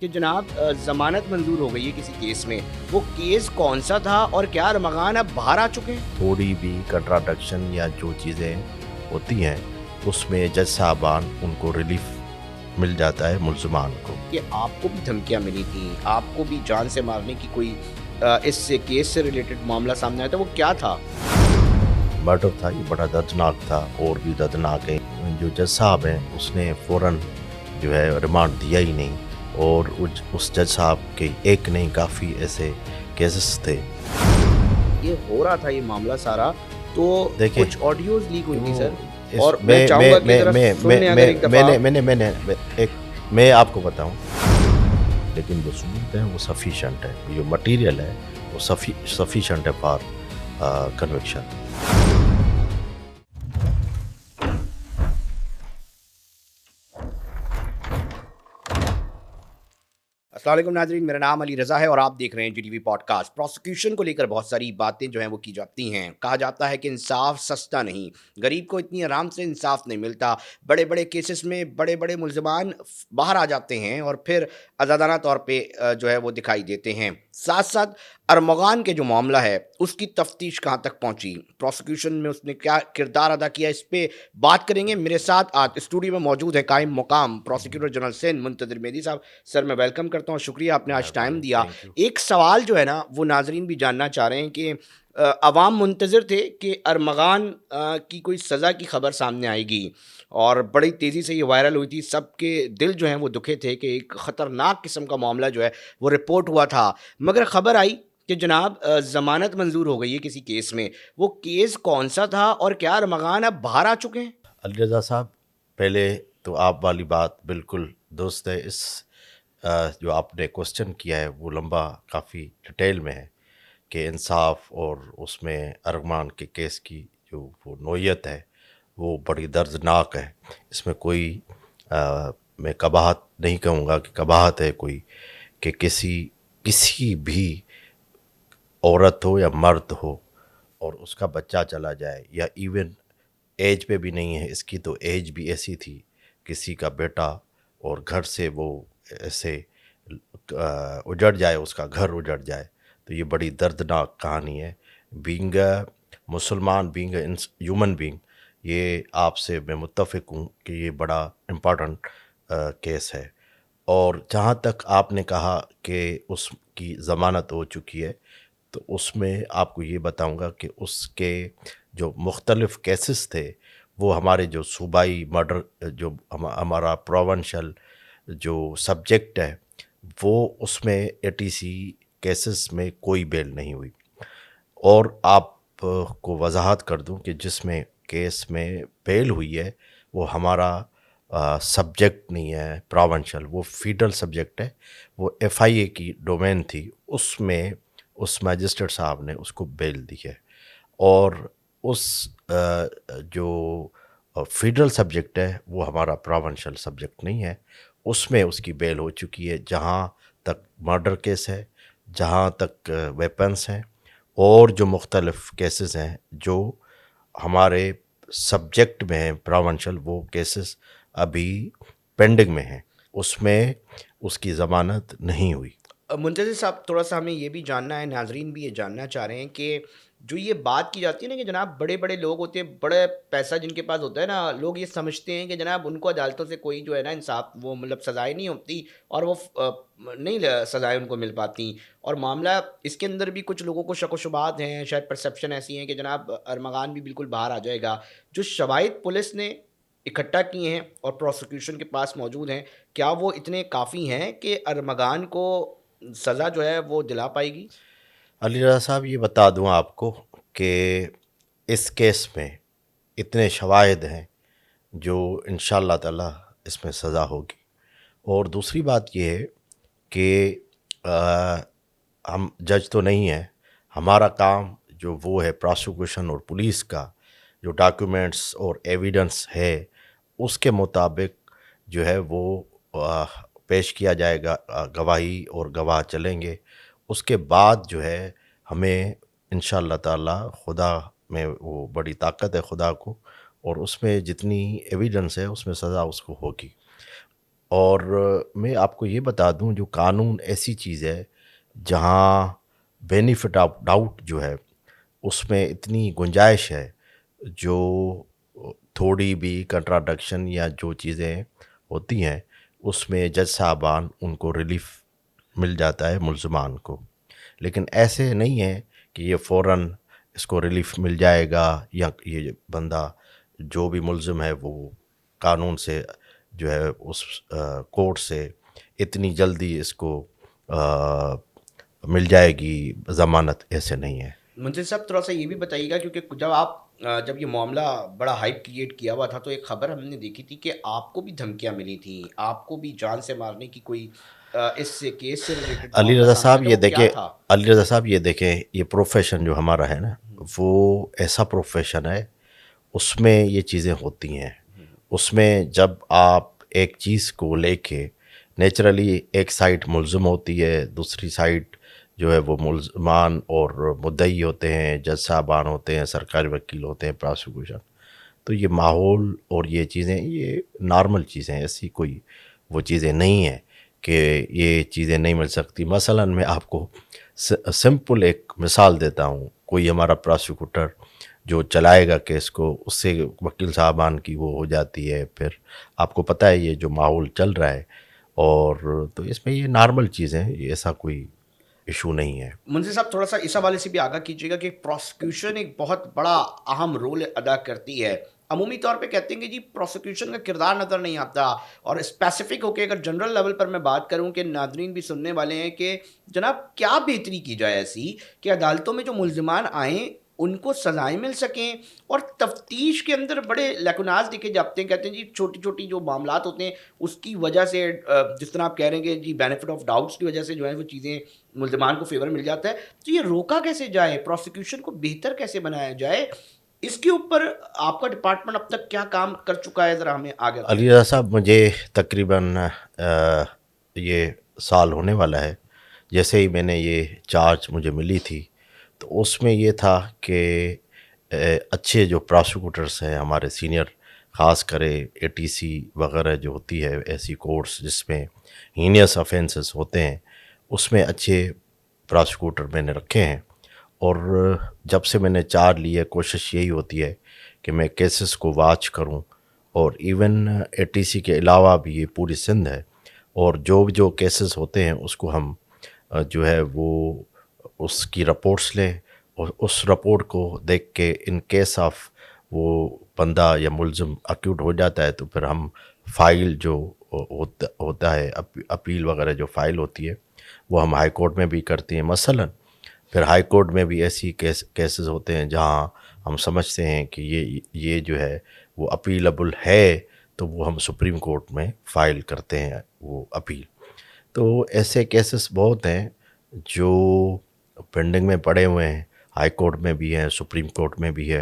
کہ جناب ضمانت منظور ہو گئی ہے کسی کیس میں، وہ کیس کون سا تھا اور کیا ارمغان اب باہر آ چکے ہیں؟ تھوڑی بھی کنٹراڈکشن یا جو چیزیں ہوتی ہیں اس میں جج صاحبان ان کو ریلیف مل جاتا ہے ملزمان کو. کہ آپ کو بھی دھمکیاں ملی تھیں، آپ کو بھی جان سے مارنے کی کوئی اس سے کیس سے ریلیٹڈ معاملہ سامنے آیا تھا، وہ کیا تھا؟ مرڈر تھا، یہ بڑا دردناک تھا اور بھی دردناک ہے. جو جج صاحب ہیں اس نے فوراً جو ہے ریمانڈ دیا ہی نہیں، اور اس جج صاحب کے ایک نہیں کافی ایسے کیسز تھے. یہ ہو رہا تھا یہ معاملہ سارا تو دیکھیں کچھ آڈیوز لیک ہوئی تھی وہ سر، اس اور میں چاہوں گا کہ ذرا سن لیں اگر ایک دفعہ. میں آپ کو بتاؤں، لیکن جو ثبوت ہے وہ سفیشینٹ ہے، جو مٹیریل ہے وہ سفیشینٹ ہے فار کنوکشن. السلام علیکم ناظرین، میرا نام علی رضا ہے اور آپ دیکھ رہے ہیں G T V podcast. Prosecution کو لے کر بہت ساری باتیں جو ہیں وہ کی جاتی ہیں. کہا جاتا ہے کہ انصاف سستا نہیں، غریب کو اتنی آرام سے انصاف نہیں ملتا. بڑے بڑے کیسز میں بڑے بڑے ملزمان باہر آ جاتے ہیں اور پھر آزادانہ طور پہ جو ہے وہ دکھائی دیتے ہیں. ساتھ ساتھ ارمغان کے جو معاملہ ہے اس کی تفتیش کہاں تک پہنچی، پروسیکیوشن میں اس نے کیا کردار ادا کیا، اس پہ بات کریں گے. میرے ساتھ آج اسٹوڈیو میں موجود ہے قائم مقام پروسیکیوٹر جنرل سندھ منتظر مہدی صاحب. سر میں ویلکم کرتا ہوں، شکریہ آپ نے آج ٹائم دیا. Thank you. ایک سوال جو ہے نا وہ ناظرین بھی جاننا چاہ رہے ہیں کہ عوام منتظر تھے کہ ارمغان کی کوئی سزا کی خبر سامنے آئے گی، اور بڑی تیزی سے یہ وائرل ہوئی تھی. سب کے دل جو ہیں وہ دکھے تھے کہ ایک خطرناک قسم کا معاملہ جو ہے وہ رپورٹ ہوا تھا. مگر خبر آئی کہ جناب ضمانت منظور ہو گئی ہے کسی کیس میں. وہ کیس کون سا تھا اور کیا ارمغان اب باہر آ چکے ہیں؟ علی رضا صاحب، پہلے تو آپ والی بات بالکل درست ہے. اس جو آپ نے کوسچن کیا ہے وہ لمبا کافی ڈیٹیل میں ہے کہ انصاف اور اس میں ارغمان کے کیس کی جو وہ نوعیت ہے وہ بڑی دردناک ہے. اس میں کوئی میں قباحت نہیں کہوں گا کہ قباحت ہے کوئی، کہ کسی بھی عورت ہو یا مرد ہو اور اس کا بچہ چلا جائے، یا ایون ایج پہ بھی نہیں ہے اس کی، تو ایج بھی ایسی تھی کسی کا بیٹا اور گھر سے وہ ایسے اجڑ جائے، اس کا گھر اجڑ جائے، تو یہ بڑی دردناک کہانی ہے. بینگ اے مسلمان، بینگ اے ہیومن بینگ، یہ آپ سے میں متفق ہوں کہ یہ بڑا امپورٹنٹ کیس ہے. اور جہاں تک آپ نے کہا کہ اس کی ضمانت ہو چکی ہے، تو اس میں آپ کو یہ بتاؤں گا کہ اس کے جو مختلف کیسز تھے وہ ہمارے جو صوبائی مرڈر، جو ہمارا پروونشل جو سبجیکٹ ہے، وہ اس میں ATC کیسز میں کوئی بیل نہیں ہوئی. اور آپ کو وضاحت کر دوں کہ جس میں کیس میں بیل ہوئی ہے وہ ہمارا سبجیکٹ نہیں ہے پروونشل، وہ فیڈرل سبجیکٹ ہے، وہ FIA کی ڈومین تھی. اس میں اس میجسٹریٹ صاحب نے اس کو بیل دی ہے. اور اس جو فیڈرل سبجیکٹ ہے وہ ہمارا پروونشل سبجیکٹ نہیں ہے، اس میں اس کی بیل ہو چکی ہے. جہاں تک مرڈر کیس ہے، جہاں تک ویپنس ہیں، اور جو مختلف کیسز ہیں جو ہمارے سبجیکٹ میں ہیں پروونشل، وہ کیسز ابھی پینڈنگ میں ہیں، اس میں اس کی ضمانت نہیں ہوئی. منتظر صاحب، تھوڑا سا ہمیں یہ بھی جاننا ہے، ناظرین بھی یہ جاننا چاہ رہے ہیں کہ جو یہ بات کی جاتی ہے نا کہ جناب بڑے بڑے لوگ ہوتے ہیں، بڑے پیسہ جن کے پاس ہوتا ہے نا، لوگ یہ سمجھتے ہیں کہ جناب ان کو عدالتوں سے کوئی جو ہے نا انصاف، وہ مطلب سزائیں نہیں ہوتی، اور وہ نہیں سزائیں ان کو مل پاتی. اور معاملہ اس کے اندر بھی کچھ لوگوں کو شک و شبہات ہیں، شاید پرسیپشن ایسی ہیں کہ جناب ارمغان بھی بالکل باہر آ جائے گا. جو شواہد پولیس نے اکٹھا کیے ہیں اور پروسیکیوشن کے پاس موجود ہیں، کیا وہ اتنے کافی ہیں کہ ارمغان کو سزا جو ہے وہ دلا پائے گی؟ علی رضا صاحب، یہ بتا دوں آپ کو کہ اس کیس میں اتنے شواہد ہیں جو انشاءاللہ تعالی اس میں سزا ہوگی. اور دوسری بات یہ ہے کہ ہم جج تو نہیں ہیں، ہمارا کام جو وہ ہے پروسیکیوشن اور پولیس کا جو ڈاکیومنٹس اور ایویڈنس ہے اس کے مطابق جو ہے وہ پیش کیا جائے گا. گواہی اور گواہ چلیں گے. اس کے بعد جو ہے ہمیں انشاءاللہ تعالی، خدا میں وہ بڑی طاقت ہے خدا کو، اور اس میں جتنی ایویڈنس ہے اس میں سزا اس کو ہوگی. اور میں آپ کو یہ بتا دوں جو قانون ایسی چیز ہے جہاں بینیفٹ آف ڈاؤٹ جو ہے اس میں اتنی گنجائش ہے، جو تھوڑی بھی کنٹراڈکشن یا جو چیزیں ہوتی ہیں اس میں جج صاحبان ان کو ریلیف مل جاتا ہے ملزمان کو، لیکن ایسے نہیں ہے کہ یہ فوراً اس کو ریلیف مل جائے گا یا یہ بندہ جو بھی ملزم ہے وہ قانون سے جو ہے اس کورٹ سے اتنی جلدی اس کو مل جائے گی ضمانت، ایسے نہیں ہے۔ منصف صاحب تھوڑا سا یہ بھی بتائیے گا، کیونکہ جب یہ معاملہ بڑا ہائپ کریٹ کیا ہوا تھا تو ایک خبر ہم نے دیکھی تھی کہ آپ کو بھی دھمکیاں ملی تھیں، آپ کو بھی جان سے مارنے کی کوئی اس کیس سے ریلیٹڈ علی معاملہ رضا سامنے آیا صاحب تھا، یہ وہ کیا دیکھیں، تھا؟ علی رضا صاحب یہ دیکھیں، یہ پروفیشن جو ہمارا ہے نا وہ ایسا پروفیشن ہے، اس میں یہ چیزیں ہوتی ہیں۔ اس میں جب آپ ایک چیز کو لے کے نیچرلی ایک سائڈ ملزم ہوتی ہے، دوسری سائڈ جو ہے وہ ملزمان اور مدعی ہوتے ہیں، جج صاحبان ہوتے ہیں، سرکاری وکیل ہوتے ہیں، پراسیکیوشن، تو یہ ماحول اور یہ چیزیں یہ نارمل چیزیں ہیں، ایسی کوئی وہ چیزیں نہیں ہیں کہ یہ چیزیں نہیں مل سکتی۔ مثلا میں آپ کو سمپل ایک مثال دیتا ہوں، کوئی ہمارا پراسیکیوٹر جو چلائے گا کیس کو، اس سے وکیل صاحبان کی وہ ہو جاتی ہے، پھر آپ کو پتہ ہے یہ جو ماحول چل رہا ہے، اور تو اس میں یہ نارمل چیزیں ہیں، یہ ایسا کوئی ایشو نہیں ہے۔ منصف صاحب تھوڑا سا اس حوالے سے بھی آگاہ کیجیے گا کہ پروسیکیوشن ایک بہت بڑا اہم رول ادا کرتی ہے۔ عمومی طور پہ کہتے ہیں کہ جی پروسیکیوشن کا کردار نظر نہیں آتا، اور اسپیسیفک ہو کے اگر جنرل لیول پر میں بات کروں کہ ناظرین بھی سننے والے ہیں کہ جناب کیا بہتری کی جائے ایسی کہ عدالتوں میں جو ملزمان آئیں ان کو سزائیں مل سکیں، اور تفتیش کے اندر بڑے لیکوناز دیکھے جاتے ہیں، کہتے ہیں جی چھوٹی چھوٹی جو معاملات ہوتے ہیں اس کی وجہ سے جس طرح آپ کہہ رہے ہیں کہ جی بینیفٹ آف ڈاؤٹس کی وجہ سے جو ہے وہ چیزیں ملزمان کو فیور مل جاتا ہے، تو یہ روکا کیسے جائے، پروسیکیوشن کو بہتر کیسے بنایا جائے، اس کے اوپر آپ کا ڈپارٹمنٹ اب تک کیا کام کر چکا ہے، ذرا ہمیں آگے علی رضا صاحب مجھے تقریباً یہ سال ہونے والا ہے جیسے ہی میں نے یہ چارج مجھے ملی تھی، تو اس میں یہ تھا کہ اچھے جو پراسیکیوٹرس ہیں ہمارے سینئر، خاص کرے اے ٹی سی وغیرہ جو ہوتی ہے ایسی کورٹس جس میں ہینیس افینسز ہوتے ہیں، اس میں اچھے پراسیکیوٹر میں نے رکھے ہیں، اور جب سے میں نے چارج لی ہے کوشش یہی ہوتی ہے کہ میں کیسز کو واچ کروں، اور ایون اے ٹی سی کے علاوہ بھی یہ پوری سندھ ہے، اور جو کیسز ہوتے ہیں اس کو ہم جو ہے وہ اس کی رپورٹس لیں، اور اس رپورٹ کو دیکھ کے ان کیس آف وہ بندہ یا ملزم اکیوٹ ہو جاتا ہے تو پھر ہم فائل جو ہوتا ہے اپیل وغیرہ جو فائل ہوتی ہے وہ ہم ہائی کورٹ میں بھی کرتے ہیں مثلاً، پھر ہائی کورٹ میں بھی ایسی کیسز ہوتے ہیں جہاں ہم سمجھتے ہیں کہ یہ جو ہے وہ اپیلبل ہے، تو وہ ہم سپریم کورٹ میں فائل کرتے ہیں وہ اپیل۔ تو ایسے کیسز بہت ہیں جو پینڈنگ میں پڑے ہوئے ہیں، ہائی کورٹ میں بھی ہیں، سپریم کورٹ میں بھی ہے،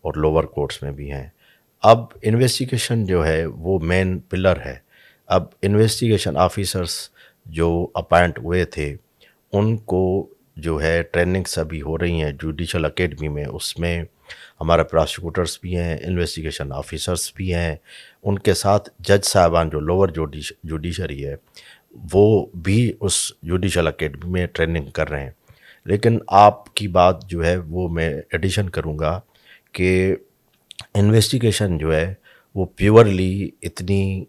اور لوور کورٹس میں بھی ہیں۔ اب انویسٹیگیشن جو ہے وہ مین پلر ہے۔ اب انویسٹیگیشن آفیسرس جو اپائنٹ ہوئے تھے ان کو جو ہے ٹریننگس ابھی ہو رہی ہیں جوڈیشل اکیڈمی میں، اس میں ہمارا پراسیکیوٹرس بھی ہیں، انویسٹیگیشن آفیسرس بھی ہیں، ان کے ساتھ جج صاحبان جو لوور جوڈیشری ہے وہ بھی اس جوڈیشل اکیڈمی میں ٹریننگ کر رہے ہیں۔ لیکن آپ کی بات جو ہے وہ میں ایڈیشن کروں گا کہ انویسٹیگیشن جو ہے وہ پیورلی اتنی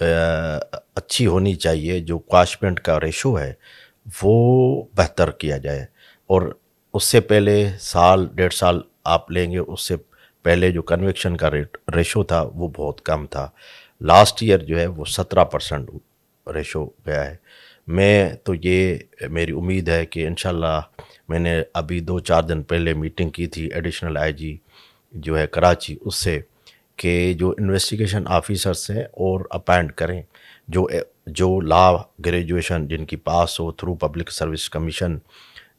اچھی ہونی چاہیے، جو کاشمنٹ کا ریشو ہے وہ بہتر کیا جائے، اور اس سے پہلے سال 1.5 سال آپ لیں گے، اس سے پہلے جو کنوکشن کا ریشو تھا وہ بہت کم تھا، لاسٹ ایئر جو ہے وہ 17% ریشو گیا ہے۔ میں تو یہ میری امید ہے کہ انشاءاللہ، میں نے ابھی 2-4 دن پہلے میٹنگ کی تھی ایڈیشنل آئی جی جو ہے کراچی، اس سے کہ جو انویسٹیگیشن آفیسرس ہیں اور اپائنٹ کریں جو لا گریجویشن جن کی پاس ہو تھرو پبلک سروس کمیشن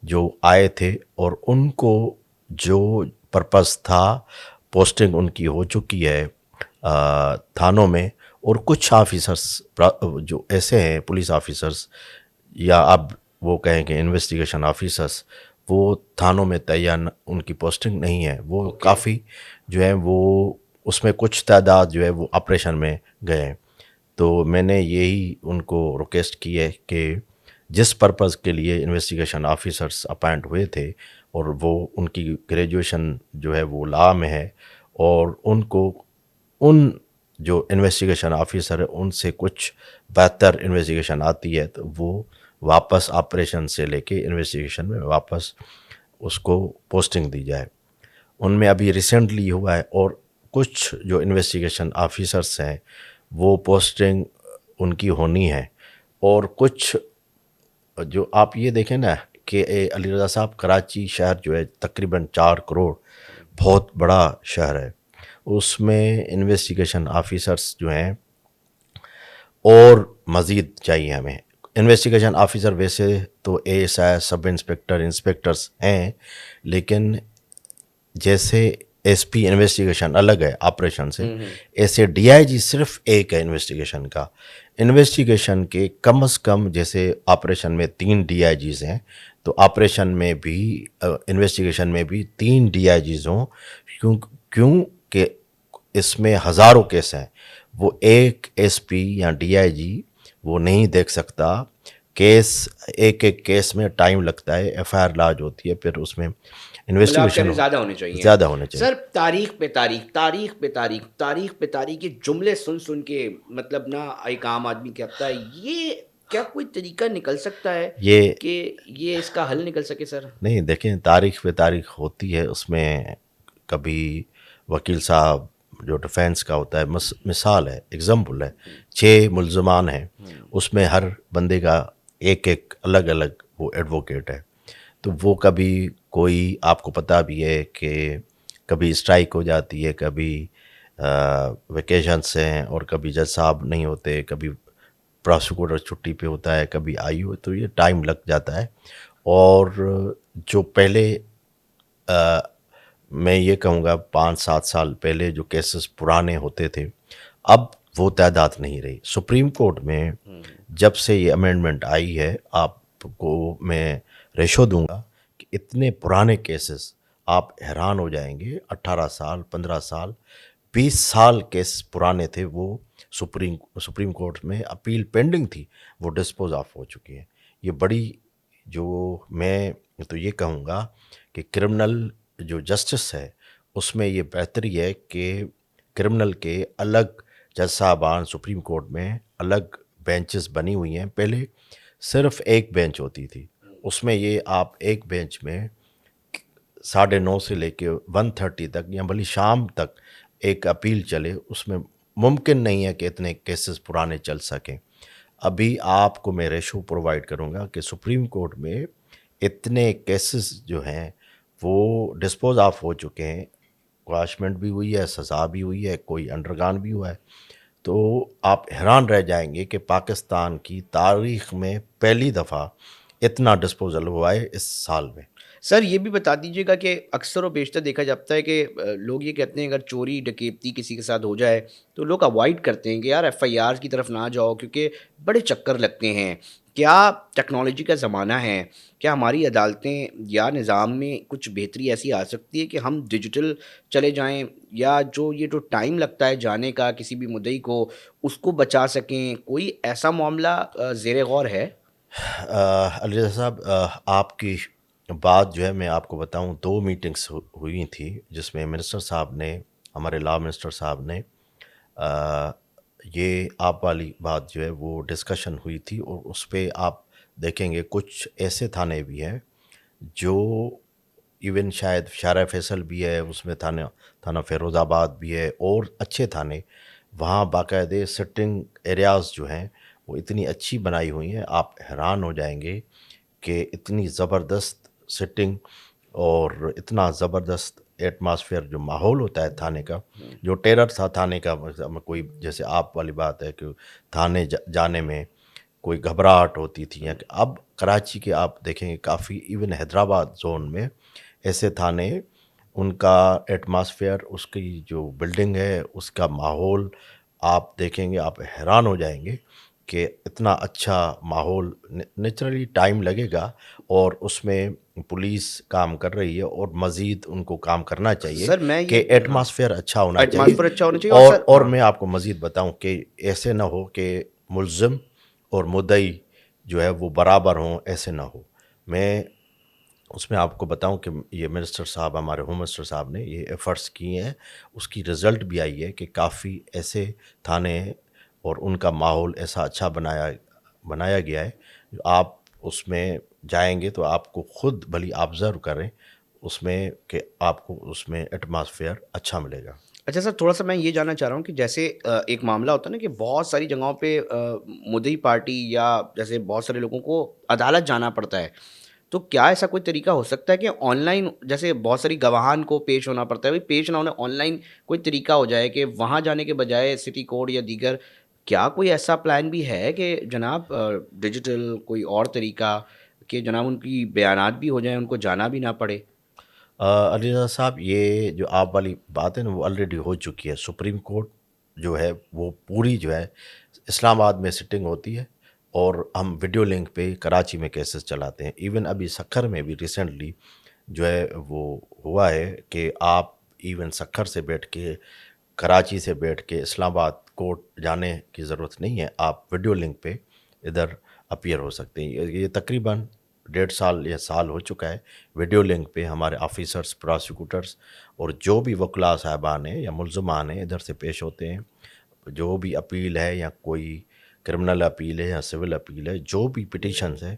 جو آئے تھے، اور ان کو جو پرپس تھا پوسٹنگ ان کی ہو چکی ہے تھانوں میں، اور کچھ آفیسرس جو ایسے ہیں پولیس آفیسرس یا اب وہ کہیں کہ انویسٹیگیشن آفیسرس، وہ تھانوں میں تعین ان کی پوسٹنگ نہیں ہے، وہ کافی جو ہے وہ اس میں کچھ تعداد جو ہے وہ آپریشن میں گئے ہیں۔ تو میں نے یہی ان کو ریکویسٹ کی ہے کہ جس پرپز کے لیے انویسٹیگیشن آفیسرس اپائنٹ ہوئے تھے اور وہ ان کی گریجویشن جو ہے وہ لا میں ہے، اور ان کو ان جو انویسٹیگیشن آفیسر ہے ان سے کچھ بہتر انویسٹیگیشن آتی ہے تو وہ واپس آپریشن سے لے کے انویسٹیگیشن میں واپس اس کو پوسٹنگ دی جائے۔ ان میں ابھی ریسنٹلی ہوا ہے، اور کچھ جو انویسٹیگیشن آفیسرس ہیں وہ پوسٹنگ ان کی ہونی ہے، اور کچھ جو آپ یہ دیکھیں نا کہ علی رضا صاحب، کراچی شہر جو ہے تقریباً 4 کروڑ، بہت بڑا شہر ہے، اس میں انویسٹیگیشن آفیسرس جو ہیں اور مزید چاہیے ہمیں۔ انویسٹیگیشن آفیسر ویسے تو A S I, sub inspector, inspectors ہیں، لیکن جیسے ایس پی انویسٹیگیشن الگ ہے آپریشن سے، ایسے ڈی آئی جی صرف ایک ہے انویسٹیگیشن کا۔ انویسٹیگیشن کے کم از کم جیسے آپریشن میں 3 DIGs ہیں، تو آپریشن میں بھی انویسٹیگیشن میں بھی 3 DIGs ہوں، کیوں کہ اس میں ہزاروں کیس ہیں، وہ ایک ایس پی یا ڈی آئی جی وہ نہیں دیکھ سکتا کیس، ایک ایک کیس میں ٹائم لگتا ہے، ایف آئی آر لاج ہوتی ہے، پھر اس میں مطلب آپ کہہ انویسٹیگیشن رہے ہیں زیادہ ہونے چاہیے زیادہ ہونے چاہیے۔ سر؟ تاریخ پہ تاریخ، تاریخ پہ تاریخ، تاریخ پہ تاریخ، یہ جملے سن کے مطلب نا ایک عام آدمی کہتا ہے یہ کیا کوئی طریقہ نکل سکتا ہے یہ کہ یہ اس کا حل نکل سکے سر؟ نہیں، دیکھیں تاریخ پہ تاریخ ہوتی ہے، اس میں کبھی وکیل صاحب جو ڈیفینس کا ہوتا ہے، مثال ہے، اگزامپل ہے، 6 ملزمان ہیں، اس میں ہر بندے کا ایک ایک الگ الگ وہ ایڈوکیٹ ہے، تو وہ کبھی کوئی، آپ کو پتہ بھی ہے کہ کبھی اسٹرائک ہو جاتی ہے، کبھی ویکیشنس ہیں، اور کبھی جج صاحب نہیں ہوتے، کبھی پراسیکیوٹر چھٹی پہ ہوتا ہے، کبھی آئی ہو، تو یہ ٹائم لگ جاتا ہے۔ اور جو پہلے میں یہ کہوں گا 5-7 سال پہلے جو کیسز پرانے ہوتے تھے، اب وہ تعداد نہیں رہی۔ سپریم کورٹ میں جب سے یہ امینڈمنٹ آئی ہے، آپ کو میں ریشو دوں گا کہ اتنے پرانے کیسز آپ حیران ہو جائیں گے، 18 سال، 15 سال، 20 سال کیس پرانے تھے، وہ سپریم کورٹ میں اپیل پینڈنگ تھی، وہ ڈسپوز آف ہو چکی ہیں۔ یہ بڑی، جو میں تو یہ کہوں گا کہ کرمنل جو جسٹس ہے اس میں یہ بہتری ہے کہ کرمنل کے الگ جج صاحبان، سپریم کورٹ میں الگ بینچز بنی ہوئی ہیں، پہلے صرف ایک بینچ ہوتی تھی، اس میں یہ آپ ایک بینچ میں 9:30 سے لے کے 1:30 تک یا بھلی شام تک ایک اپیل چلے، اس میں ممکن نہیں ہے کہ اتنے کیسز پرانے چل سکیں۔ ابھی آپ کو میں ریشو پرووائڈ کروں گا کہ سپریم کورٹ میں اتنے کیسز جو ہیں وہ ڈسپوز آف ہو چکے ہیں، کواشمنٹ بھی ہوئی ہے، سزا بھی ہوئی ہے، کوئی انڈرگان بھی ہوا ہے، تو آپ حیران رہ جائیں گے کہ پاکستان کی تاریخ میں پہلی دفعہ اتنا ڈسپوزل ہوا ہے اس سال میں۔ سر یہ بھی بتا دیجیے گا کہ اکثر و بیشتر دیکھا جاتا ہے کہ لوگ یہ کہتے ہیں اگر چوری ڈکیتی کسی کے ساتھ ہو جائے تو لوگ اوائڈ کرتے ہیں کہ یار ایف آئی آر کی طرف نہ جاؤ کیونکہ بڑے چکر لگتے ہیں۔ کیا ٹیکنالوجی کا زمانہ ہے، کیا ہماری عدالتیں یا نظام میں کچھ بہتری ایسی آ سکتی ہے کہ ہم ڈیجیٹل چلے جائیں، یا جو ٹائم لگتا ہے جانے کا کسی بھی مدعی کو، اس کو بچا سکیں؟ کوئی ایسا معاملہ زیر غور ہے؟ علی رضا صاحب، آپ کی بات جو ہے میں آپ کو بتاؤں، 2 میٹنگس ہوئی تھی جس میں منسٹر صاحب نے، ہمارے لا منسٹر صاحب نے، یہ آپ والی بات جو ہے وہ ڈسکشن ہوئی تھی، اور اس پہ آپ دیکھیں گے کچھ ایسے تھانے بھی ہیں جو ایون شاید شارع فیصل بھی ہے، اس میں تھانہ فیروز آباد بھی ہے، اور اچھے تھانے، وہاں باقاعدے سٹنگ ایریاز جو ہیں وہ اتنی اچھی بنائی ہوئی ہیں، آپ حیران ہو جائیں گے کہ اتنی زبردست سٹنگ اور اتنا زبردست ایٹماسفیئر جو ماحول ہوتا ہے تھانے کا، جو ٹیرر تھا تھانے کا، کوئی جیسے آپ والی بات ہے کہ تھانے جانے میں کوئی گھبراہٹ ہوتی تھی، یا کہ اب کراچی کے آپ دیکھیں گے کافی، ایون حیدرآباد زون میں ایسے تھانے، ان کا ایٹماسفیئر، اس کی جو بلڈنگ ہے، اس کا ماحول آپ دیکھیں گے، آپ حیران ہو جائیں گے کہ اتنا اچھا ماحول نیچرلی ٹائم لگے گا اور اس میں پولیس کام کر رہی ہے اور مزید ان کو کام کرنا چاہیے سر میں کہ یہ ہاں ایٹماسفیئر اچھا ہونا چاہیے. ایٹماسفیئر اچھا ہونا چاہیے اور سر اور ہاں میں آپ کو مزید بتاؤں کہ ایسے نہ ہو کہ ملزم اور مدعی جو ہے وہ برابر ہوں، ایسے نہ ہو. میں اس میں آپ کو بتاؤں کہ یہ منسٹر صاحب، ہمارے ہوم منسٹر صاحب نے یہ ایفرٹس کیے ہیں، اس کی رزلٹ بھی آئی ہے کہ کافی ایسے تھانے ہیں اور ان کا ماحول ایسا اچھا بنایا گیا ہے. آپ اس میں جائیں گے تو آپ کو خود بھلی آبزرو کریں اس میں کہ آپ کو اس میں ایٹماسفیئر اچھا ملے گا. اچھا سر، تھوڑا سا میں یہ جاننا چاہ رہا ہوں کہ جیسے ایک معاملہ ہوتا ہے نا کہ بہت ساری جگہوں پہ مدعی پارٹی یا جیسے بہت سارے لوگوں کو عدالت جانا پڑتا ہے، تو کیا ایسا کوئی طریقہ ہو سکتا ہے کہ آن لائن، جیسے بہت ساری گواہان کو پیش ہونا پڑتا ہے، پیش نہ ہونے، آن لائن کوئی طریقہ ہو جائے کہ وہاں جانے کے بجائے سٹی کورٹ یا دیگر، کیا کوئی ایسا پلان بھی ہے کہ جناب ڈیجیٹل کوئی اور طریقہ کہ جناب ان کی بیانات بھی ہو جائیں، ان کو جانا بھی نہ پڑے؟ علی رضا صاحب، یہ جو آپ والی بات ہے نا وہ آلریڈی ہو چکی ہے. سپریم کورٹ جو ہے وہ پوری جو ہے اسلام آباد میں سٹنگ ہوتی ہے اور ہم ویڈیو لنک پہ کراچی میں کیسز چلاتے ہیں. ایون ابھی سکھر میں بھی ریسنٹلی جو ہے وہ ہوا ہے کہ آپ ایون سکھر سے بیٹھ کے، کراچی سے بیٹھ کے اسلام آباد کورٹ جانے کی ضرورت نہیں ہے، آپ ویڈیو لنک پہ ادھر اپیئر ہو سکتے ہیں. یہ تقریباً 1.5 سال یا سال ہو چکا ہے. ویڈیو لنک پہ ہمارے آفیسرس، پراسیکیوٹرس اور جو بھی وکلاء صاحبان ہیں یا ملزمان ہیں ادھر سے پیش ہوتے ہیں. جو بھی اپیل ہے یا کوئی کرمنل اپیل ہے یا سول اپیل ہے، جو بھی پٹیشنز ہے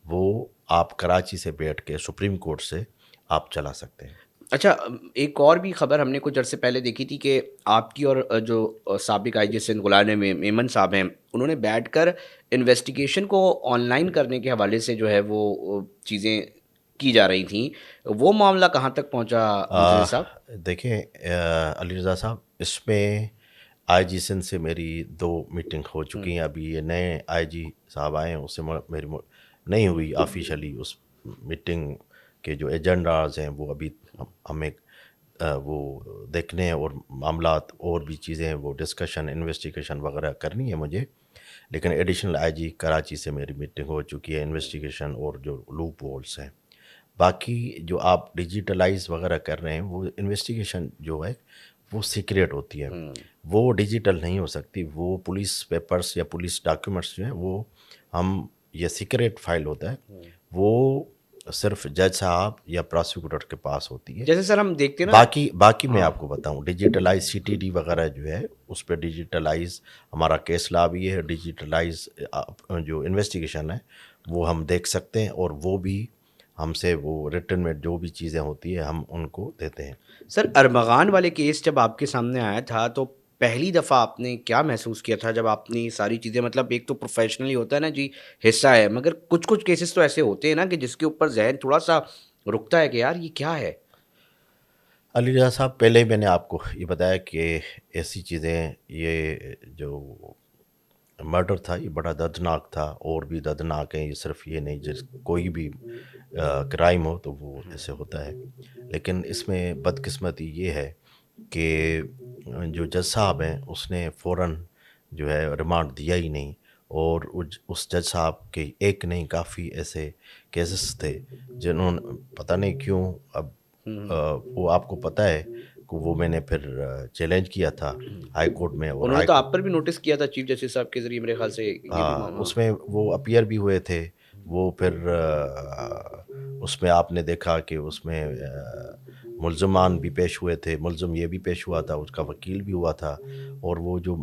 وہ آپ کراچی سے بیٹھ کے سپریم کورٹ سے آپ چلا سکتے ہیں. اچھا، ایک اور بھی خبر ہم نے کچھ عرصے پہلے دیکھی تھی کہ آپ کی اور جو سابق آئی جی سندھ غلام میمن صاحب ہیں، انہوں نے بیٹھ کر انویسٹیگیشن کو آن لائن کرنے کے حوالے سے جو ہے وہ چیزیں کی جا رہی تھیں، وہ معاملہ کہاں تک پہنچا منتظر صاحب؟ دیکھیں علی رضا صاحب، اس میں آئی جی سندھ سے میری 2 میٹنگ ہو چکی ہیں. ابھی یہ نئے آئی جی صاحب آئے ہیں، اس سے میری نہیں ہوئی آفیشلی. اس میٹنگ کے جو ایجنڈاز ہیں وہ ابھی ہمیں وہ دیکھنے ہیں اور معاملات اور بھی چیزیں ہیں وہ ڈسکشن، انویسٹیگیشن وغیرہ کرنی ہے مجھے. لیکن ایڈیشنل آئی جی کراچی سے میری میٹنگ ہو چکی ہے، انویسٹیگیشن اور جو لوپ ہولس ہیں. باقی جو آپ ڈیجیٹلائز وغیرہ کر رہے ہیں وہ انویسٹیگیشن جو ہے وہ سیکریٹ ہوتی ہے، وہ ڈیجیٹل نہیں ہو سکتی. وہ پولیس پیپرز یا پولیس ڈاکیومنٹس جو ہیں وہ ہم، یہ سیکریٹ فائل ہوتا ہے، وہ صرف جج صاحب یا پراسیکیوٹر کے پاس ہوتی ہے. جیسے سر ہم دیکھتے ہیں نا، باقی میں ہاں آپ کو بتاؤں ڈیجیٹلائز سی ٹی ڈی وغیرہ جو ہے اس پہ ڈیجیٹلائز ہمارا کیس لا بھی ہے. ڈیجیٹلائز جو انویسٹیگیشن ہے وہ ہم دیکھ سکتے ہیں اور وہ بھی ہم سے وہ ریٹن میں جو بھی چیزیں ہوتی ہیں ہم ان کو دیتے ہیں. سر ارمغان والے کیس جب آپ کے سامنے آیا تھا تو پہلی دفعہ آپ نے کیا محسوس کیا تھا جب آپ نے یہ ساری چیزیں، مطلب ایک تو پروفیشنلی ہوتا ہے نا جی، حصہ ہے، مگر کچھ کیسز تو ایسے ہوتے ہیں نا کہ جس کے اوپر ذہن تھوڑا سا رکتا ہے کہ یار یہ کیا ہے؟ علی رضا صاحب، پہلے ہی میں نے آپ کو یہ بتایا کہ ایسی چیزیں، یہ جو مرڈر تھا یہ بڑا دردناک تھا، اور بھی دردناک ہیں. یہ صرف یہ نہیں، جس کوئی بھی کرائم ہو تو وہ ایسے ہوتا ہے. لیکن اس میں بدقسمتی یہ ہے کہ جو جج صاحب ہیں اس نے فوراً جو ہے ریمانڈ دیا ہی نہیں. اور اس جج صاحب کے ایک نہیں کافی ایسے کیسز تھے جنہوں نے پتہ نہیں کیوں، اب وہ آپ کو پتہ ہے کہ وہ میں نے پھر چیلنج کیا تھا ہائی کورٹ میں. اور انہوں نے ہائی تو کورٹ، آپ پر بھی نوٹس کیا تھا چیف جسٹس صاحب کے ذریعے، میرے خیال سے یہ بھی ہاں، اس میں وہ اپیئر بھی ہوئے تھے. وہ پھر اس میں آپ نے دیکھا کہ اس میں ملزمان بھی پیش ہوئے تھے، ملزم یہ بھی پیش ہوا تھا، اس کا وکیل بھی ہوا تھا، اور وہ جو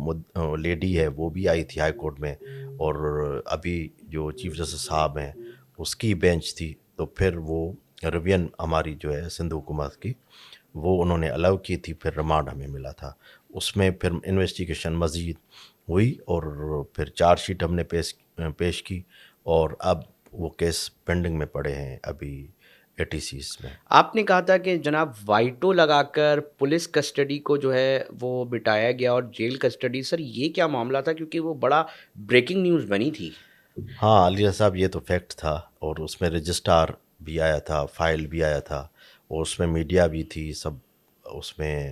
لیڈی ہے وہ بھی آئی تھی ہائی کورٹ میں. اور ابھی جو چیف جسٹس صاحب ہیں اس کی بینچ تھی، تو پھر وہ ریوین ہماری جو ہے سندھ حکومت کی وہ انہوں نے الاؤ کی تھی. پھر ریمانڈ ہمیں ملا تھا. اس میں پھر انویسٹیگیشن مزید ہوئی اور پھر چارج شیٹ ہم نے پیش کی، اور اب وہ کیس پینڈنگ میں پڑے ہیں ابھی ATCs میں. آپ نے کہا تھا کہ جناب وائٹو لگا کر پولیس کسٹڈی کو جو ہے وہ بٹایا گیا اور جیل کسٹڈی، سر یہ کیا معاملہ تھا؟ کیونکہ وہ بڑا بریکنگ نیوز بنی تھی. ہاں علی صاحب، یہ تو فیکٹ تھا، اور اس میں رجسٹر بھی آیا تھا، فائل بھی آیا تھا، اور اس میں میڈیا بھی تھی سب اس میں.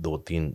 2-3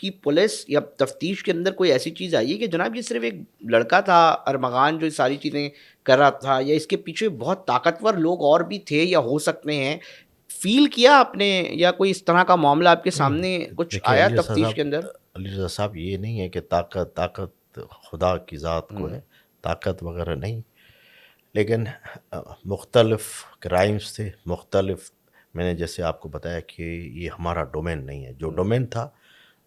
کی پولیس یا تفتیش کے اندر کوئی ایسی چیز آئی ہے کہ جناب یہ صرف ایک لڑکا تھا ارمغان جو یہ ساری چیزیں کر رہا تھا، یا اس کے پیچھے بہت طاقتور لوگ اور بھی تھے یا ہو سکتے ہیں؟ فیل کیا آپ نے، یا کوئی اس طرح کا معاملہ آپ کے نہیں سامنے کچھ دیکھیں آیا تفتیش کے اندر؟ علی رضا صاحب یہ نہیں ہے کہ طاقت خدا کی ذات کو ہے، طاقت وغیرہ نہیں، لیکن مختلف کرائمز تھے، مختلف، میں نے جیسے آپ کو بتایا کہ یہ ہمارا ڈومین نہیں ہے، جو ڈومین تھا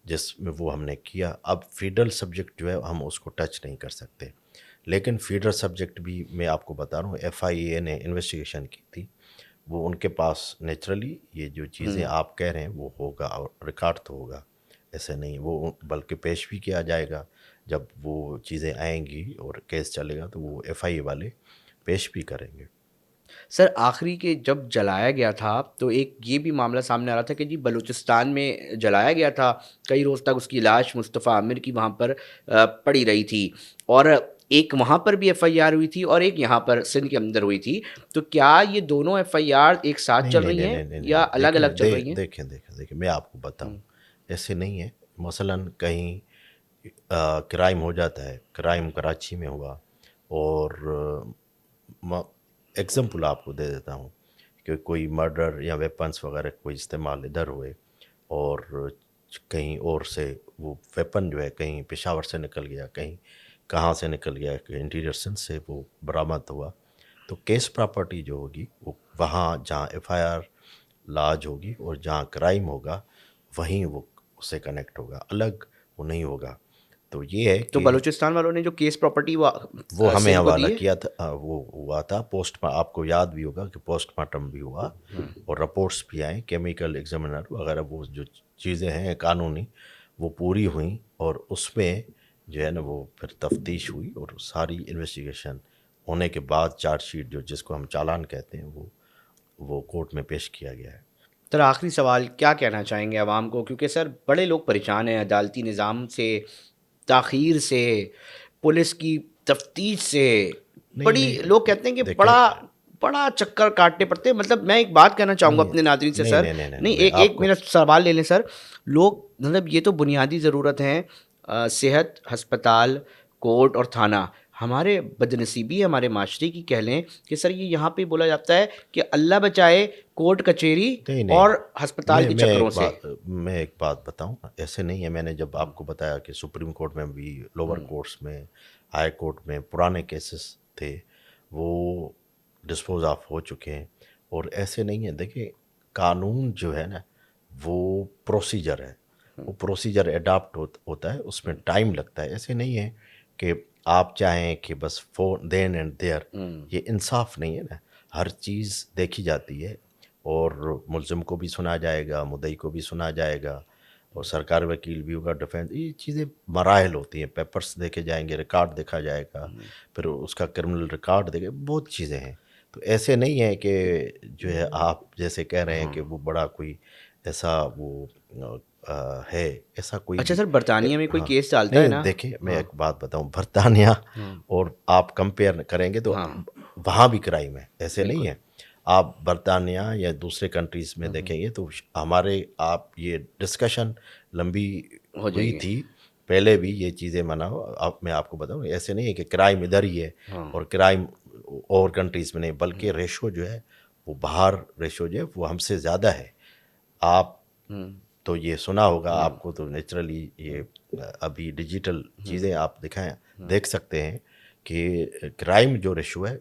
جس میں وہ ہم نے کیا، اب فیڈرل سبجیکٹ جو ہے ہم اس کو ٹچ نہیں کر سکتے، لیکن فیڈرل سبجیکٹ بھی میں آپ کو بتا رہا ہوں ایف آئی اے نے انویسٹیگیشن کی تھی، وہ ان کے پاس نیچرلی یہ جو چیزیں آپ کہہ رہے ہیں وہ ہوگا اور ریکارڈ تو ہوگا، ایسے نہیں وہ بلکہ پیش بھی کیا جائے گا، جب وہ چیزیں آئیں گی اور کیس چلے گا تو وہ ایف آئی اے والے پیش بھی کریں گے۔ سر آخری کے جب جلایا گیا تھا تو ایک یہ بھی معاملہ سامنے آ رہا تھا کہ جی بلوچستان میں جلایا گیا تھا، کئی روز تک اس کی لاش مصطفیٰ عامر کی وہاں پر پڑی رہی تھی، اور ایک وہاں پر بھی ایف آئی آر ہوئی تھی اور ایک یہاں پر سندھ کے اندر ہوئی تھی، تو کیا یہ دونوں ایف آئی آر ایک ساتھ نہیں چل نہیں رہی نہیں ہیں نہیں نہیں یا نہیں، الگ الگ چل رہی ہیں؟ دیکھیں میں آپ کو بتاؤں، ایسے نہیں ہے، مثلاً کہیں کرائم ہو جاتا ہے، کرائم کراچی میں ہوا، اور ایگزامپل آپ کو دے دیتا ہوں کہ کوئی مرڈر یا ویپنس وغیرہ کوئی استعمال ادھر ہوئے، اور کہیں اور سے وہ ویپن جو ہے کہیں پشاور سے نکل گیا، کہیں کہاں سے نکل گیا، کہ انٹیریئر سندھ سے وہ برآمد ہوا، تو کیس پراپرٹی جو ہوگی وہ وہاں جہاں ایف آئی آر لاج ہوگی اور جہاں کرائم ہوگا وہیں وہ اس سے کنیکٹ ہوگا، الگ وہ نہیں ہوگا۔ تو یہ ہے تو کہ بلوچستان والوں نے جو کیس پراپرٹی وہ ہمیں سندھ کو حوالہ دی ہے؟ کیا تھا، وہ ہوا تھا آپ کو یاد بھی ہوگا کہ پوسٹ مارٹم بھی ہوا اور رپورٹس بھی آئیں، کیمیکل ایگزامینر وغیرہ، وہ جو چیزیں ہیں قانونی وہ پوری ہوئیں، اور اس میں جو ہے نا وہ پھر تفتیش ہوئی، اور ساری انویسٹیگیشن ہونے کے بعد چارج شیٹ جو جس کو ہم چالان کہتے ہیں وہ کورٹ میں پیش کیا گیا ہے۔ سر آخری سوال، کیا کہنا چاہیں گے عوام کو، کیونکہ سر بڑے لوگ پریشان ہیں عدالتی نظام سے، تاخیر سے، پولیس کی تفتیش سے، نہیں بڑی نہیں لوگ کہتے ہیں کہ دیکھیں، بڑا بڑا چکر کاٹنے پڑتے ہیں۔ مطلب میں ایک بات کہنا چاہوں گا نہیں اپنے ناظرین سے نہیں سر، نہیں نہیں نہیں نہیں میں آپ ایک کو میرا سوال لے لیں سر، لوگ مطلب یہ تو بنیادی ضرورت ہیں، صحت، ہسپتال، کورٹ اور تھانہ، ہمارے بدنصیبی ہے ہمارے معاشرے کی کہہ لیں کہ سر یہ یہاں پہ بولا جاتا ہے کہ اللہ بچائے کورٹ کچہری نہیں نہیں، اور ہسپتال کے چکروں سے۔ میں ایک بات بتاؤں، ایسے نہیں ہے، میں نے جب آپ کو بتایا کہ سپریم کورٹ میں بھی، لوور کورٹس میں، ہائی کورٹ میں پرانے کیسز تھے وہ ڈسپوز آف ہو چکے ہیں، اور ایسے نہیں ہے، دیکھیں قانون جو ہے نا وہ پروسیجر ہے، وہ پروسیجر اڈاپٹ ہوتا ہے، اس میں ٹائم لگتا ہے، ایسے نہیں ہے کہ آپ چاہیں کہ بس فور دین اینڈ دیئر، یہ انصاف نہیں ہے نا، ہر چیز دیکھی جاتی ہے، اور ملزم کو بھی سنا جائے گا، مدعی کو بھی سنا جائے گا، اور سرکار وکیل بھی ہوگا، ڈیفینس، یہ چیزیں مراحل ہوتی ہیں، پیپرز دیکھے جائیں گے، ریکارڈ دیکھا جائے گا، پھر اس کا کرمنل ریکارڈ دیکھے، بہت چیزیں ہیں، تو ایسے نہیں ہے کہ جو ہے آپ جیسے کہہ رہے ہیں کہ وہ بڑا کوئی ایسا وہ ہے، ایسا کوئی اچھا بھی سر، برطانیہ میں کوئی ہاں کیس ڈالتا ہے نہیں، نا؟ دیکھیں میں ایک بات بتاؤں، برطانیہ اور آپ کمپیئر کریں گے تو وہاں بھی کرائم ہے، ایسے نہیں ہے، آپ برطانیہ یا دوسرے کنٹریز میں دیکھیں گے تو ہمارے آپ یہ ڈسکشن لمبی ہو جائے ہوئی گی۔ تھی پہلے بھی، یہ چیزیں منع ہو، اب میں آپ کو بتاؤں ایسے نہیں ہے کہ کرائم ادھر ہی ہے اور کرائم اور کنٹریز میں نہیں، بلکہ ریشو جو ہے وہ باہر، ریشو جو ہے وہ ہم سے زیادہ ہے، آپ تو یہ سنا ہوگا آپ کو، تو نیچرلی یہ ابھی ڈیجیٹل چیزیں آپ دیکھ سکتے ہیں کہ کرائم جو ریشو ہے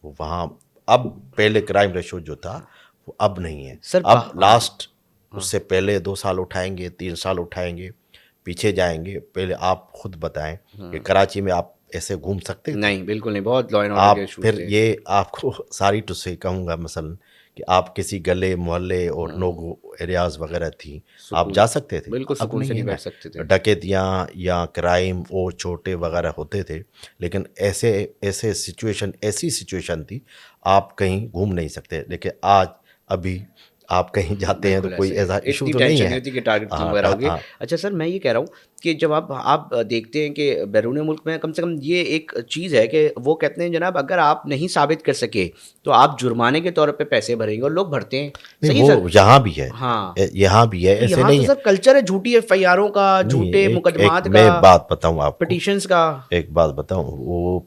وہ وہاں، اب پہلے کرائم ریشو جو تھا وہ اب نہیں ہے، سر اب لاسٹ اس سے پہلے 2 سال اٹھائیں گے، 3 سال اٹھائیں گے، پیچھے جائیں گے، پہلے آپ خود بتائیں کہ کراچی میں آپ ایسے گھوم سکتے تھے؟ نہیں بالکل نہیں، بہت لا اینڈ آرڈر کے آپ ایشوز پھر تھے۔ یہ آپ کو ساری ٹو سے کہوں گا مثلا کہ آپ کسی گلے محلے اور نوگو ایریاز وغیرہ تھی، آپ جا سکتے تھے، بالکل اب سکون سے نہیں ہے نہیں نا، بیٹھ سکتے تھے۔ ڈکیتیاں یا کرائم اور چھوٹے وغیرہ ہوتے تھے، لیکن ایسے سچویشن، ایسی سچویشن تھی آپ کہیں گھوم نہیں سکتے، لیکن آج ابھی آپ کہیں جاتے ہیں تو بالکل کوئی ایسے ایسا ایشو اتنی تو نہیں ٹینشن ہے. نہیں ہوتی کہ ٹارگیٹ ہاں وغیرہ ہوگی. ہاں اچھا سر میں یہ کہہ رہا ہوں کہ جب آپ دیکھتے ہیں کہ بیرون ملک میں کم سے کم یہ ایک چیز ہے کہ وہ کہتے ہیں جناب اگر آپ نہیں ثابت کر سکے تو آپ جرمانے کے طور پہ پیسے بھریں گے اور لوگ بھرتے ہیں. نہیں صحیح ہے سر. وہ یہاں بھی ہے. ہاں یہاں بھی ہے, تو ایسے یہاں تو نہیں ہے. سر کلچر ہے جھوٹی ایف آئی آروں کا, نہیں جھوٹے ایک مقدمات میں کا, ایک بات بتاؤں آپ کو, پٹیشنز کا. ایک بات بتاؤں, وہ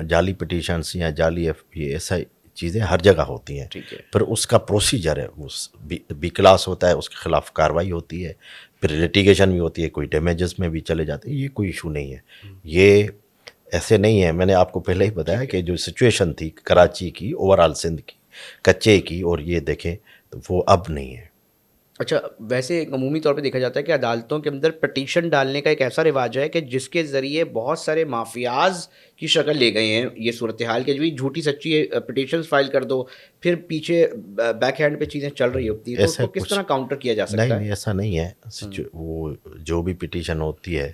جعلی پٹیشنس یا جعلی یہ ایسا چیزیں ہر جگہ ہوتی ہیں, ٹھیک ہے. پھر اس کا پروسیجر ہے, اس بی کلاس ہوتا ہے, اس کے خلاف کارروائی ہوتی ہے, پھر لیٹیگیشن بھی ہوتی ہے, کوئی ڈیمیجز میں بھی چلے جاتے ہیں, یہ کوئی ایشو نہیں ہے. یہ ایسے نہیں ہے. میں نے آپ کو پہلے ہی بتایا کہ جو سچویشن تھی کراچی کی, اوور آل سندھ کی, کچے کی, اور یہ دیکھیں تو وہ اب نہیں ہے. اچھا ویسے ایک عمومی طور پہ دیکھا جاتا ہے کہ عدالتوں کے اندر پٹیشن ڈالنے کا ایک ایسا رواج ہے کہ جس کے ذریعے بہت سارے مافیاز کی شکل لے گئے ہیں. یہ صورتحال کہ جی جھوٹی سچی پٹیشنز فائل کر دو, پھر پیچھے بیک ہینڈ پہ چیزیں چل رہی ہوتی ہیں, تو اس ایسا کو کس کچھ طرح کاؤنٹر کیا جا نہیں, سکتا ہے؟ نہیں ایسا نہیں ہے. وہ جو بھی پٹیشن ہوتی ہے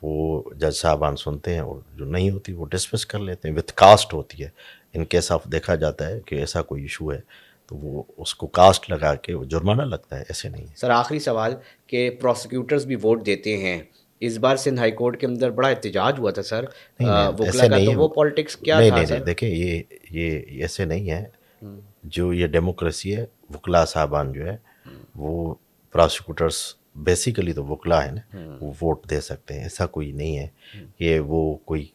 وہ جج صاحبان سنتے ہیں, اور جو نہیں ہوتی وہ ڈسمس کر لیتے ہیں. وتھ کاسٹ ہوتی ہے. ان کیس آف دیکھا جاتا ہے کہ ایسا کوئی ایشو ہے تو وہ اس کو کاسٹ لگا کے وہ جرمانہ لگتا ہے, ایسے نہیں ہے. سر آخری سوال کہ پروسیکیوٹرز بھی ووٹ دیتے ہیں, اس بار سندھ ہائی کورٹ کے اندر بڑا احتجاج ہوا تھا سر نہیں نہیں وکلا ایسے کا, نہیں تو ہے. وہ پالیٹکس کیا نہیں تھا نہیں نہیں سر؟ دیکھیں یہ ایسے نہیں ہے. جو یہ ڈیموکریسی ہے, وکلا صاحبان جو ہے وہ پراسیکیوٹرس بیسیکلی تو وکلا ہے نا, وہ ووٹ دے سکتے ہیں, ایسا کوئی نہیں ہے. یہ وہ کوئی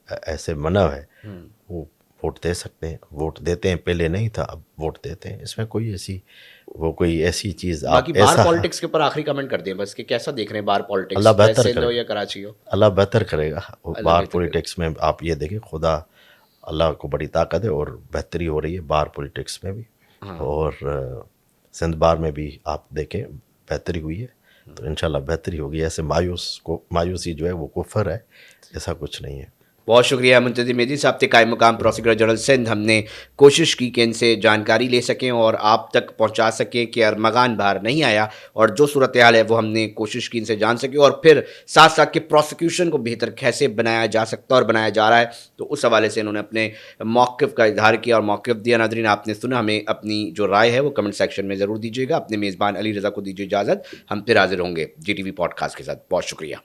ایسے منع ہے, وہ ووٹ دے سکتے ہیں, ووٹ دیتے ہیں. پہلے نہیں تھا, اب ووٹ دیتے ہیں. اس میں کوئی ایسی چیز باقی آپ بار ایسا پالیٹکس کے اوپر آخری کمنٹ کر دیں بس کہ کیسا دیکھ رہے ہیں بار اللہ پالیٹکس, چاہے بہتر سندھ کرے ہو گا. یا کراچی ہو. اللہ بہتر کرے گا. اللہ بار بہتر کرے. پولیٹکس میں آپ یہ دیکھیں, خدا اللہ کو بڑی طاقت ہے, اور بہتری ہو رہی ہے بار پولیٹکس میں بھی, اور سندھ بار میں بھی آپ دیکھیں بہتری ہوئی ہے. تو انشاءاللہ بہتری ہوگی. ایسے مایوسی جو ہے وہ کفر ہے, ایسا کچھ نہیں ہے. بہت شکریہ منتظر مہدی صاحب تھے قائم مقام پروسیکیوٹر جنرل سندھ. ہم نے کوشش کی کہ ان سے جانکاری لے سکیں اور آپ تک پہنچا سکیں کہ ارمغان باہر نہیں آیا, اور جو صورتحال ہے وہ ہم نے کوشش کی ان سے جان سکیں, اور پھر ساتھ ساتھ کہ پروسیکیوشن کو بہتر کیسے بنایا جا سکتا اور بنایا جا رہا ہے. تو اس حوالے سے انہوں نے اپنے موقف کا اظہار کیا اور موقف دیا. ناظرین آپ نے سنا, ہمیں اپنی جو رائے ہے وہ کمنٹ سیکشن میں ضرور دیجیے گا. اپنے میزبان علی رضا کو دیجیے اجازت, ہم پھر حاضر ہوں گے G T V podcast کے ساتھ. بہت شکریہ.